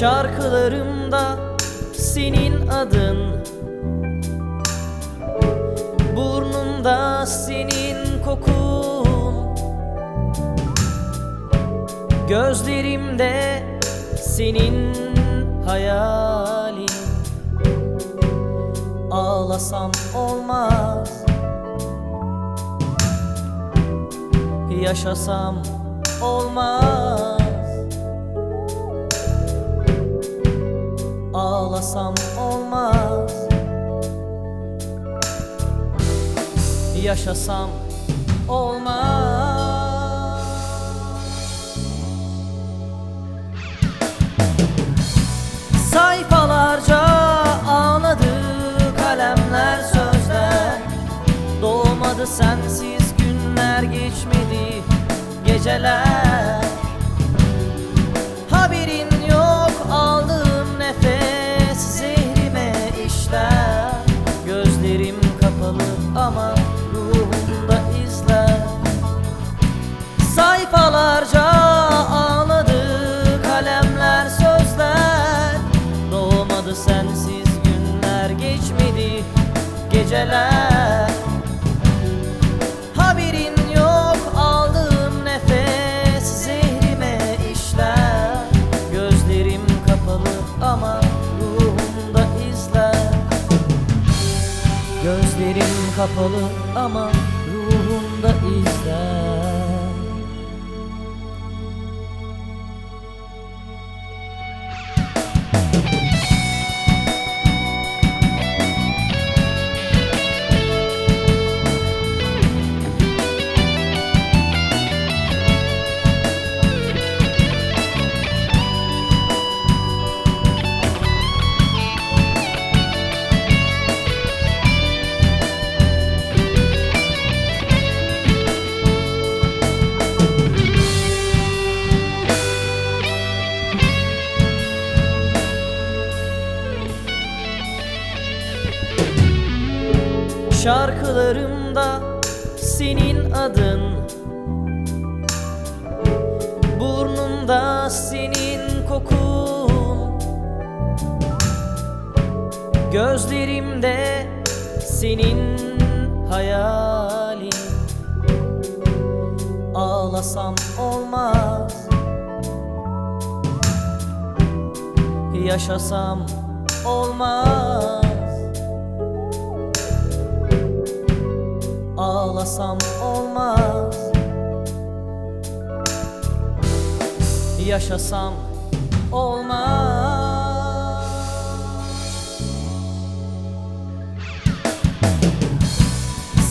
Şarkılarımda senin adın, burnumda senin kokun, gözlerimde senin hayalin. Ağlasam olmaz, yaşasam olmaz. Ağlasam olmaz, yaşasam olmaz. Sayfalarca ağladı kalemler, sözler. Doğmadı sensiz günler, geçmedi geceler. Haberin yok aldığım nefes zehrime işler. Gözlerim kapalı ama ruhumda izler. Sayfalarca ağladı kalemler, sözler. Doğmadı sensiz günler, geçmedi geceler. Haberin yok aldığım nefes zehrime işler. Gözlerim kapalı ama ruhumda izler. Gözlerim kapalı ama ruhumda izler. Şarkılarımda senin adın, burnumda senin kokun, gözlerimde senin hayalin. Ağlasam olmaz, yaşasam olmaz. Ağlasam olmaz, yaşasam olmaz.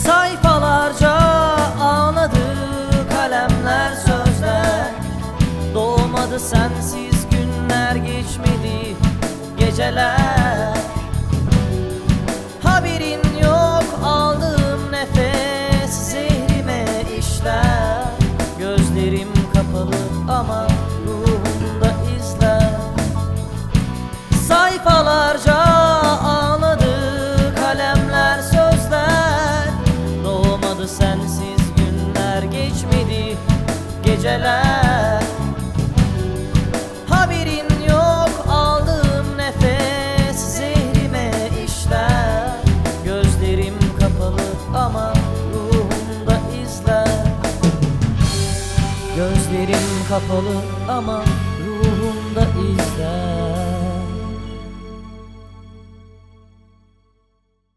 Sayfalarca ağladı kalemler, sözler. Doğmadı sensiz günler, geçmedi geceler. Haberin yok aldığım nefes zehrime işler. Gözlerim kapalı ama ruhumda izler. Sayfalarca ağladı kalemler, sözler. Doğmadı sensiz günler, geçmedi geceler. Haberin yok aldığım nefes zehrime işler. Gözlerim kapalı ama ruhumda izler. Gözlerim kapalı ama ruhumda izler.